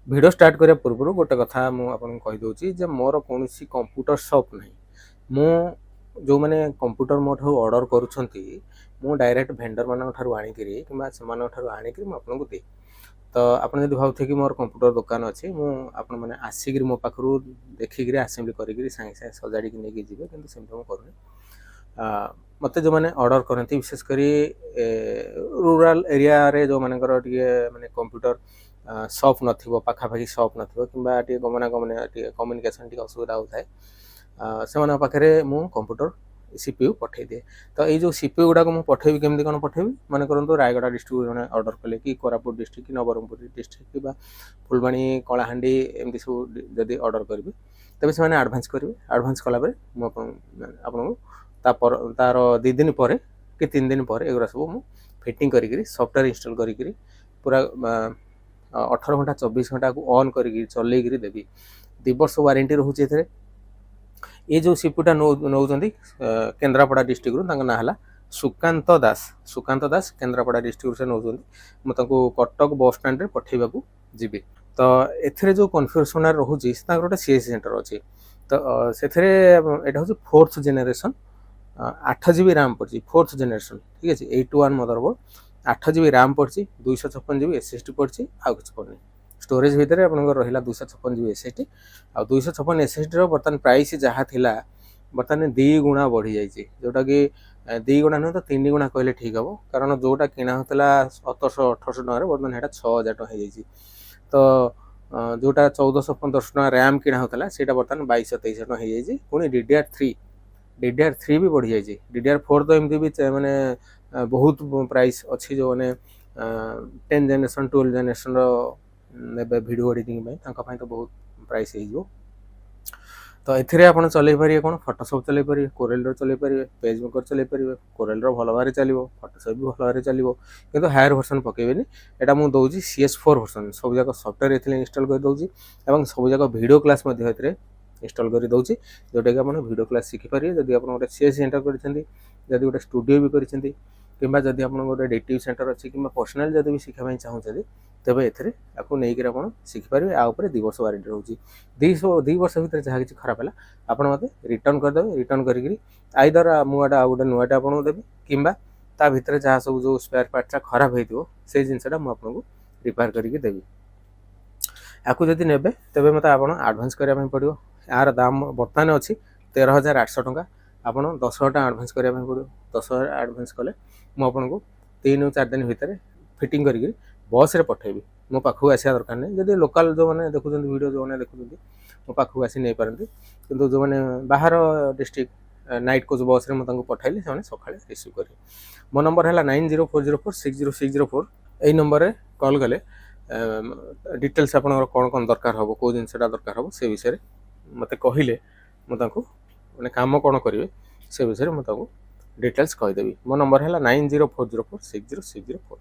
Video start करिया पूर्व गोटे कथा मु आपन कहि दउची जे मोर कोनोसी कंप्यूटर शॉप नहीं मु जो माने कंप्यूटर मोठो ऑर्डर करूछंती मु डायरेक्ट वेंडर मानक ठारू आनी करी किबा से मानक ठारू आनी करी मु आपन को दे तो आपन जदि भाउथे कि मोर कंप्यूटर दुकान अछि मु आपन माने आसी करी मो पाखरु देखि करी असेंबली करी करी संगे संगे सजाडी कि नेकी जिवे किंतु सेम तो करूनी मते जो माने ऑर्डर करंती विशेष करी रूरल एरिया रे जो मानकर टिके माने कंप्यूटर शॉप नथिबो पाखापाखि शॉप नथिबो किंबा टिके गमनागमन टिके कम्युनिकेशन टिके असुविधा होताए से पाखे मु कंप्यूटर सीपीयू पठे दिए तो ये जो सीपीयू गुड़ाक मुझे पठेबी केमती कौन पठेबी मन करूँ रायगड़ा डिस्ट्रिक्ट जन ऑर्डर कले कि कोरापुट डिस्ट्रिक्ट कि नवरंगपुर डिस्ट्रिक्ट कि फुलबाणी कलाहांडी एमती सब जदि ऑर्डर करेंगे तेज से आडभांस करेंगे आडभांस कलापर आपको तार 2 दिन पर कि 3 दिन पर एगुरा सब मुझे फिटिंग करी सॉफ्टवेयर इंस्टॉल करी पूरा 18 घंटा 24 घंटा को ऑन करी चलैकरी देवी 2 वर्ष वारंटी रोचे ये जो सीपूटा नौ केन्द्रापड़ा डिस्ट्रिक्ट ना है सुकांत दास केन्द्रापड़ा डिस्ट्रिक्ट से नौ मुझे कटक बस स्टैंड रे पठेबा को जीवी तो एथरे जो कन्फ्यूजन रोचे गोटे सीएससी सेंटर अच्छी तो से यहाँ हूँ 4th जेनेरेशन 8 GB रैम पड़ी 4th जेनेरेशन ठीक है 8-1 मदरबोर्ड 8 GB रैम पड़ी 256 GB SSD पड़ी आउ कि पड़नी स्टोरेज भितर आप रहा 256 GB SSD आ 256 SSD बर्तमान प्राइस जहाँ थिला बर्तमान 2 गुणा बढ़ी जाइए जोटा कि 2 गुणा नुह तो 3 गुणा कहले ठीक हम कारण जोटा किना होता 1700-1800 टकर बर्तमान है 6000 टका हो जाइए तो जोटा 1400-1500 टका रैम किना होता से बर्तमान 2200-2300 टका हो जाइए पुणी DDR3 भी बढ़ी जाइए DDR4 तो एमती भी माने बहुत प्राइस अच्छी जो मैंने 10 जेनेरेशन 12 जेनेरेशन वीडियो एडिटिंग तो बहुत प्राइस हो तो एथिरे आपण चलै पारिए कोन फोटोशॉप चलै पारिए कोरेल चलै पारिए पेज मेकर चलै पारिए कोरेल भल भाव चलो फोटोशॉप भी भल भाव चलो किंतु हायर वर्जन पकेबेनी एटा मु दउजी CS4 वर्जन सब जाक सॉफ्टवेयर एथिले इंस्टॉल कर दउजी एवं सब जाक वीडियो क्लास मध्ये एथिरे इंस्टॉल कर दउजी जोटा कि आपण वीडियो क्लास सीखि पारिए जदि आपण गोटे CS सेंटर करछंती जदि गोटे स्टूडियो भी करछंती किंबा जदि आपण गोटे डेटिव सेंटर अछि किंबा पर्सनल जदि भी शिखा पई चाहूछंती तबे एथिरे आपको नहीं कर आपण सीखि पारिबे आ ऊपर 2 वर्ष वारंटी रहउची 2 वर्ष भीतर जहाँ किसी खराब है आपण मते रिटर्न करदेवे रिटर्न करी आईदर मुआटा गोटे नुआटा आपको देवी किंबा ता भितर जहाँ सब जो स्पेयर पार्टा खराब हो से जिनसा मुझे रिपेयर करके देवी आपको जदि नेबे तेबे मते आपण एडवांस करिया पड़ो यार दाम बर्तमान अच्छी 13,800 टका आप 10,000 टका एडवांस करिया पड़ो 10,000 एडवांस कले मुझे 3-4 दिन भितर फिटिंग करी बस रे पठेबी मो पाखु आसिया दरकार नहीं जदि लोकल जो मैंने देखुं वीडियो जो मैंने देखुं मो पाखु आसी नहीं पारती किंतु जो मैंने बाहर डिस्ट्रिक्ट नाइट कोच बस रे मुझे पठाइले से सका रिसीव करें मो नंबर है 9040460604 यही नंबर रे कॉल कले डिटेल्स आप कौन कौन दरकार हम कौ जिनसा दरकार हम से विषय मत कहले मुझे कम कौन करेंगे से विषय मुझे डिटेल्स कहीदेवी मो नंबर है 9040460604।